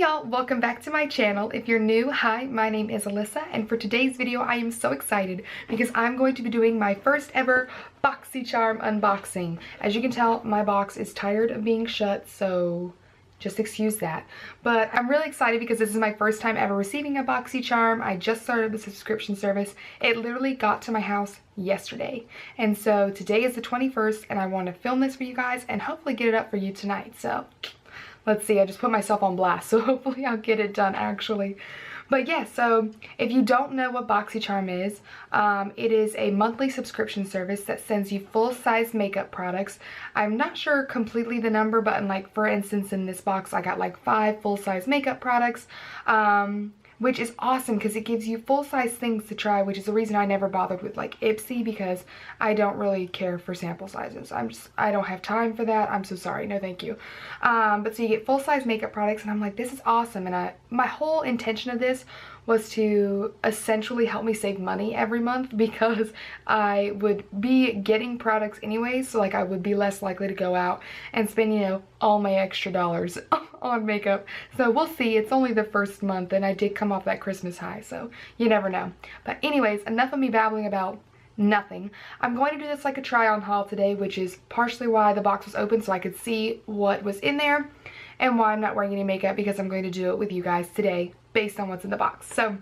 y'all, welcome back to my channel. If you're new, hi, my name is Alyssa, and for today's video I am so excited because I'm going to be doing my first ever Boxycharm unboxing. As you can tell, my box is tired of being shut, so just excuse that. But I'm really excited because this is my first time ever receiving a Boxycharm. I just started the subscription service. It literally got to my house yesterday. And so today is the 21st and I want to film this for you guys and hopefully get it up for you tonight. So let's see, I just put myself on blast, so hopefully I'll get it done actually. But yeah, so if you don't know what Boxycharm is, it is a monthly subscription service that sends you full-size makeup products. I'm not sure completely the number, but like for instance in this box I got like 5 full-size makeup products, which is awesome because it gives you full-size things to try, which is the reason I never bothered with like Ipsy, because I don't really care for sample sizes. I don't have time for that. I'm so sorry, no thank you. But so you get full-size makeup products and I'm like, this is awesome. And my whole intention of this was to essentially help me save money every month, because I would be getting products anyways, so like I would be less likely to go out and spend, you know, all my extra dollars on makeup. So we'll see. It's only the first month and I did come off that Christmas high, so you never know. But anyways, enough of me babbling about nothing. I'm going to do this like a try on haul today, which is partially why the box was open, so I could see what was in there, and why I'm not wearing any makeup, because I'm going to do it with you guys today based on what's in the box. So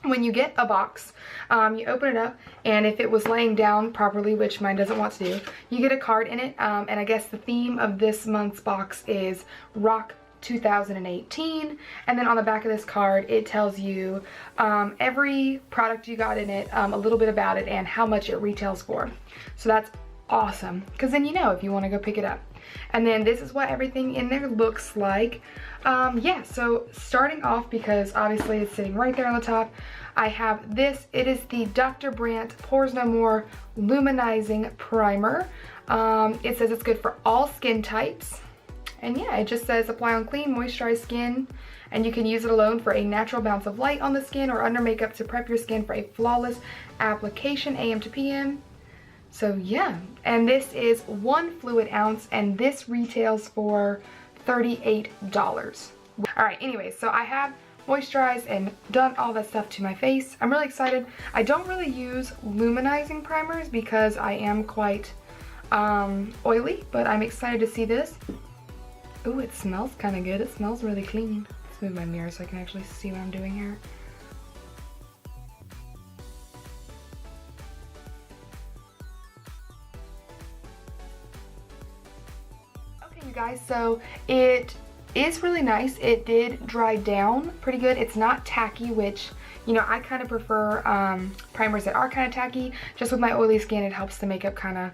when you get a box, you open it up, and if it was laying down properly, which mine doesn't want to do, you get a card in it, and I guess the theme of this month's box is Rock 2018, and then on the back of this card it tells you every product you got in it, a little bit about it, and how much it retails for. So that's awesome, because then you know if you want to go pick it up. And then this is what everything in there looks like. Yeah, so starting off, because obviously it's sitting right there on the top, I have this. It is the Dr. Brandt Pores No More Luminizing Primer. It says it's good for all skin types. And yeah, it just says apply on clean, moisturized skin, and you can use it alone for a natural bounce of light on the skin, or under makeup to prep your skin for a flawless application, AM to PM. So yeah, and this is 1 fluid ounce, and this retails for $38. All right, anyway, so I have moisturized and done all that stuff to my face. I'm really excited. I don't really use luminizing primers because I am quite oily, but I'm excited to see this. Ooh, it smells kind of good. It smells really clean. Let's move my mirror so I can actually see what I'm doing here. Okay, you guys, so it is really nice. It did dry down pretty good. It's not tacky, which, you know, I kind of prefer primers that are kind of tacky. Just with my oily skin, it helps the makeup kind of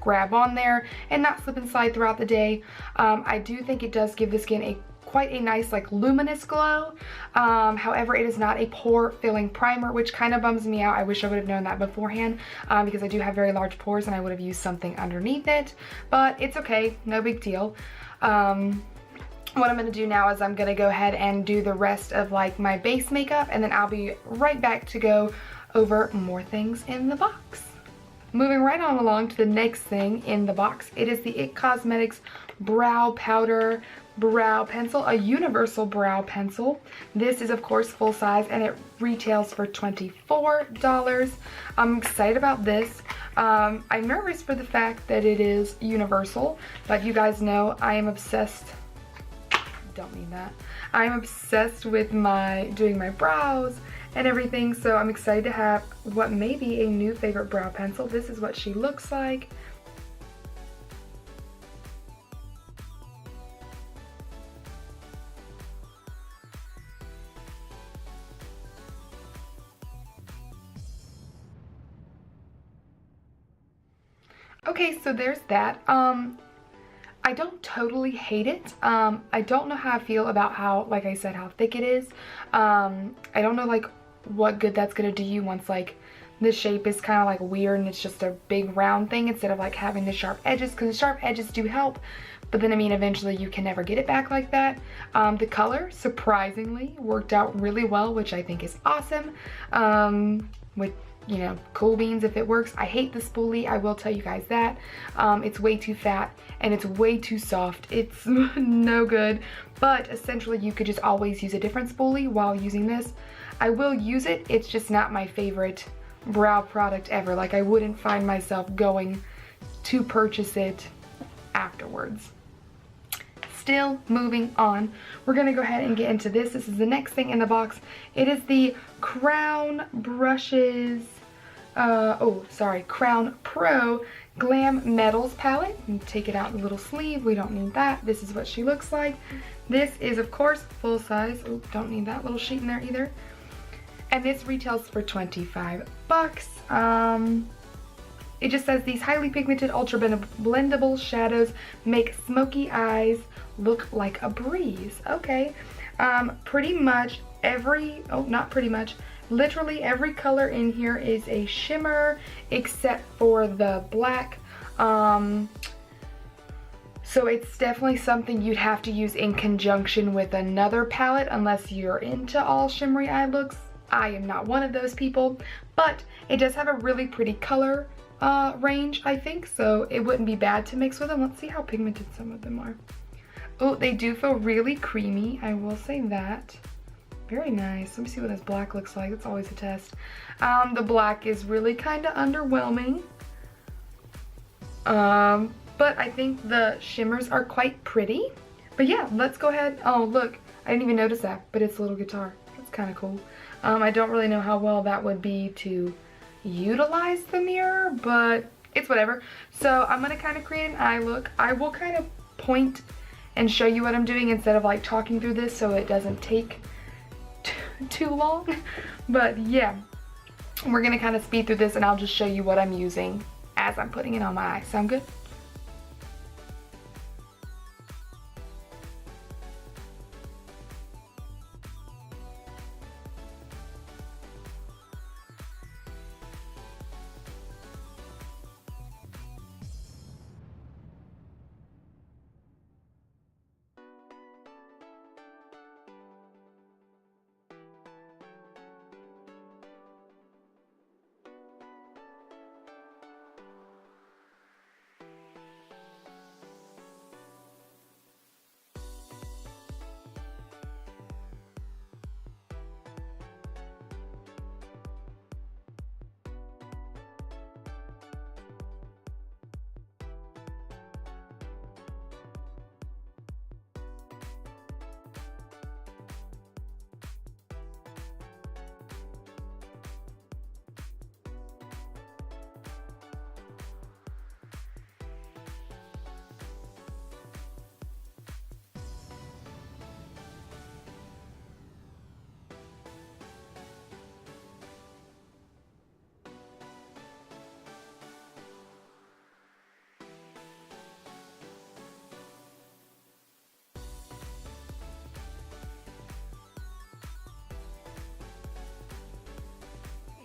grab on there and not slip and slide throughout the day. I do think it does give the skin quite a nice like luminous glow. However, it is not a pore filling primer, which kind of bums me out. I wish I would have known that beforehand, because I do have very large pores and I would have used something underneath it, but it's okay, no big deal. What I'm going to do now is I'm going to go ahead and do the rest of like my base makeup, and then I'll be right back to go over more things in the box. Moving right on along to the next thing in the box, it is the Pur Cosmetics Brow Powder Brow Pencil, a universal brow pencil. This is of course full size and it retails for $24. I'm excited about this. I'm nervous for the fact that it is universal, but you guys know I am obsessed. Don't mean that. I'm obsessed with doing my brows and everything, so I'm excited to have what may be a new favorite brow pencil. This is what she looks like. Okay, so there's that. I don't totally hate it. I don't know how I feel about how, like I said, how thick it is. I don't know like what good that's gonna do you once like the shape is kind of like weird and it's just a big round thing instead of like having the sharp edges, because the sharp edges do help, but then I mean eventually you can never get it back like that. The color surprisingly worked out really well, which I think is awesome. With you know, cool beans if it works. I hate the spoolie, I will tell you guys that. It's way too fat and it's way too soft. It's no good, but essentially you could just always use a different spoolie while using this. I will use it, it's just not my favorite brow product ever. Like, I wouldn't find myself going to purchase it afterwards. Still moving on, we're gonna go ahead and get into this. This is the next thing in the box. It is the Crown Brushes, Crown Pro Glam Metals palette. And take it out the little sleeve, we don't need that. This is what she looks like. This is of course full size. Oh, don't need that little sheet in there either. And this retails for 25 bucks. It just says these highly pigmented ultra blendable shadows make smoky eyes look like a breeze. Okay. Pretty much literally every color in here is a shimmer except for the black. So it's definitely something you'd have to use in conjunction with another palette unless you're into all shimmery eye looks. I am not one of those people, but it does have a really pretty color range, I think, so it wouldn't be bad to mix with them. Let's see how pigmented some of them are. Oh, they do feel really creamy, I will say that. Very nice. Let me see what this black looks like. It's always a test. The black is really kind of underwhelming, but I think the shimmers are quite pretty. But yeah, let's go ahead. Oh look, I didn't even notice that, but it's a little guitar. That's kind of cool. I don't really know how well that would be to utilize the mirror, but it's whatever. So I'm gonna kind of create an eye look. I will kind of point and show you what I'm doing instead of like talking through this so it doesn't take too long. But yeah, we're gonna kind of speed through this and I'll just show you what I'm using as I'm putting it on my eye. Sound good?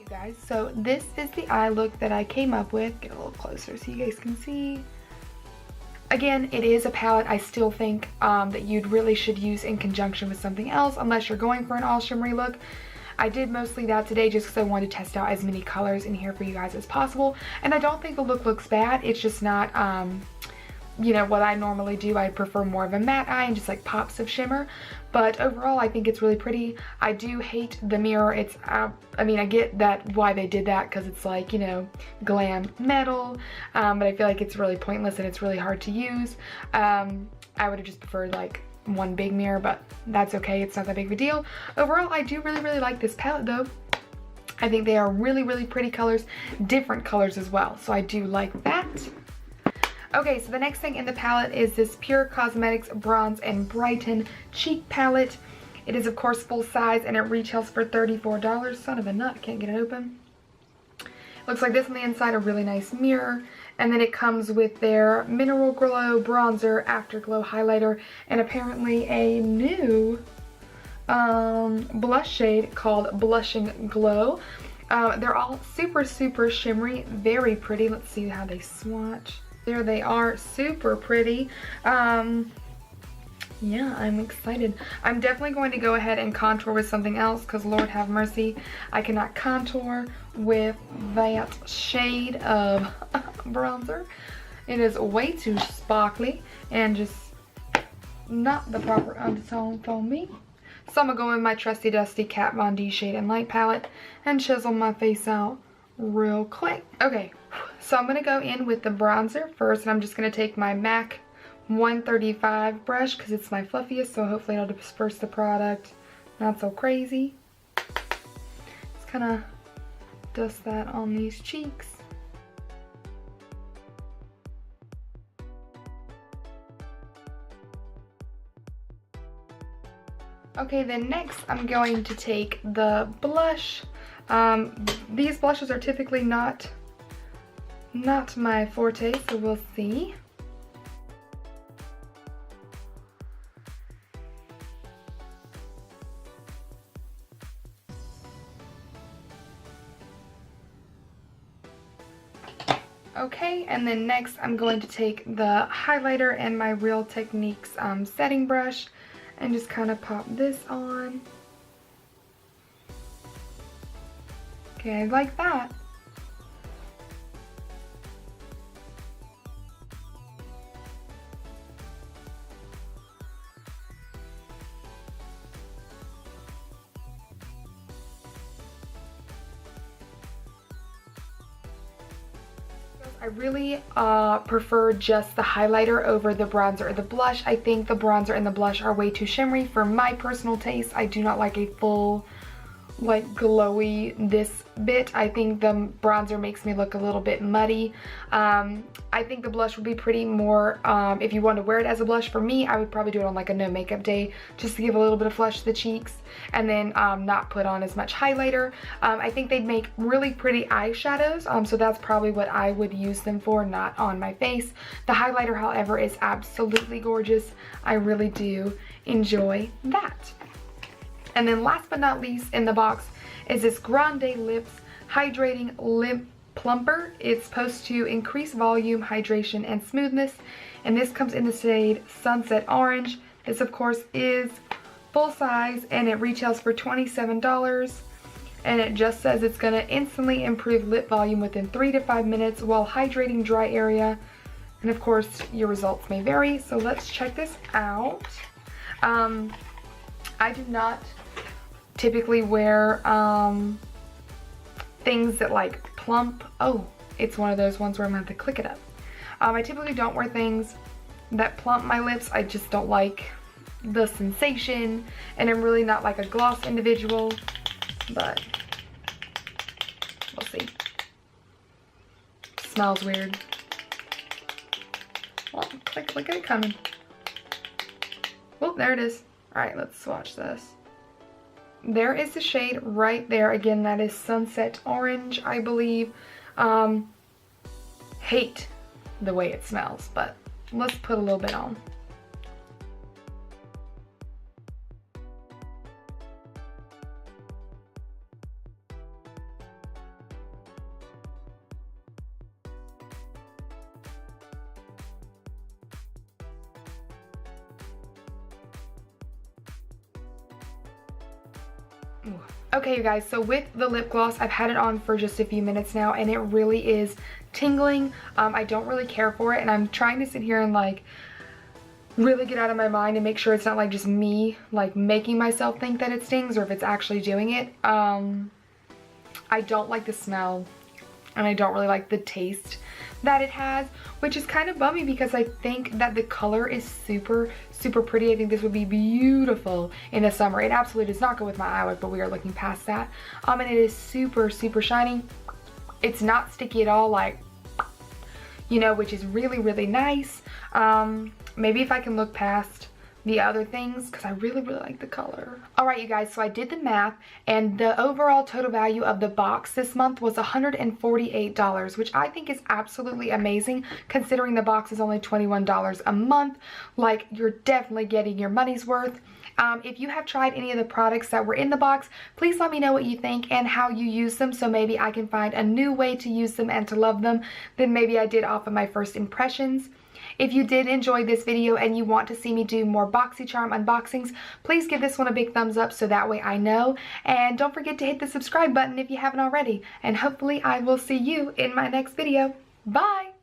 Guys, so this is the eye look that I came up with. Get a little closer so you guys can see. Again, it is a palette I still think that you'd really should use in conjunction with something else unless you're going for an all shimmery look. I did mostly that today just because I wanted to test out as many colors in here for you guys as possible, and I don't think the look looks bad. It's just not you know, what I normally do. I prefer more of a matte eye and just like pops of shimmer, but overall I think it's really pretty. I do hate the mirror. It's I mean, I get that why they did that because it's like, you know, glam metal, but I feel like it's really pointless and it's really hard to use. I would have just preferred like one big mirror, but that's okay, it's not that big of a deal. Overall, I do really like this palette though. I think they are really pretty colors, different colors as well, so I do like that. Okay, so the next thing in the palette is this Pur Cosmetics Bronze and Brighten Cheek Palette. It is of course full size and it retails for $34. Son of a nut, can't get it open. Looks like this on the inside, a really nice mirror. And then it comes with their Mineral Glow Bronzer, Afterglow Highlighter, and apparently a new blush shade called Blushing Glow. They're all super shimmery, very pretty. Let's see how they swatch. There they are, super pretty. yeah, I'm excited. I'm definitely going to go ahead and contour with something else because Lord have mercy, I cannot contour with that shade of bronzer. It is way too sparkly and just not the proper undertone for me. So I'm gonna go in my trusty dusty Kat Von D shade and light palette and chisel my face out real quick. Okay, so I'm gonna go in with the bronzer first, and I'm just gonna take my MAC 135 brush because it's my fluffiest, so hopefully it'll disperse the product not so crazy. Just kind of dust that on these cheeks. Okay, then next I'm going to take the blush. These blushes are typically not my forte, so we'll see. Okay, and then next I'm going to take the highlighter and my Real Techniques setting brush and just kind of pop this on. Okay, like that. I really prefer just the highlighter over the bronzer or the blush. I think the bronzer and the blush are way too shimmery for my personal taste. I do not like a full, like, glowy this bit. I think the bronzer makes me look a little bit muddy. I think the blush would be pretty more, if you want to wear it as a blush. For me, I would probably do it on like a no makeup day just to give a little bit of flush to the cheeks, and then not put on as much highlighter. I think they'd make really pretty eyeshadows, so that's probably what I would use them for, not on my face. The highlighter, however, is absolutely gorgeous. I really do enjoy that. And then last but not least in the box is this Grande Lips Hydrating Lip Plumper. It's supposed to increase volume, hydration, and smoothness. And this comes in the shade Sunset Orange. This, of course, is full size, and it retails for $27. And it just says it's going to instantly improve lip volume within 3 to 5 minutes while hydrating dry area. And of course, your results may vary. So let's check this out. I do not typically wear things that like plump. Oh, it's one of those ones where I'm gonna have to click it up. I typically don't wear things that plump my lips. I just don't like the sensation, and I'm really not like a gloss individual, but we'll see. Smells weird. Well, look at it coming. Oh, there it is. All right, let's swatch this. There is the shade right there. Again, that is Sunset Orange, I believe. Hate the way it smells, but let's put a little bit on. Okay, you guys, so with the lip gloss, I've had it on for just a few minutes now, and it really is tingling. I don't really care for it, and I'm trying to sit here and like really get out of my mind and make sure it's not like just me like making myself think that it stings, or if it's actually doing it. I don't like the smell, and I don't really like the taste that it has, which is kind of bummy because I think that the color is super pretty. I think this would be beautiful in the summer. It absolutely does not go with my eye look, but we are looking past that. And it is super shiny. It's not sticky at all, like, you know, which is really nice. Maybe if I can look past the other things, because I really like the color. Alright, you guys, so I did the math, and the overall total value of the box this month was $148, which I think is absolutely amazing considering the box is only $21 a month. Like, you're definitely getting your money's worth. If you have tried any of the products that were in the box, please let me know what you think and how you use them, so maybe I can find a new way to use them and to love them than maybe I did off of my first impressions. If you did enjoy this video and you want to see me do more Boxycharm unboxings, please give this one a big thumbs up so that way I know. And don't forget to hit the subscribe button if you haven't already. And hopefully I will see you in my next video. Bye!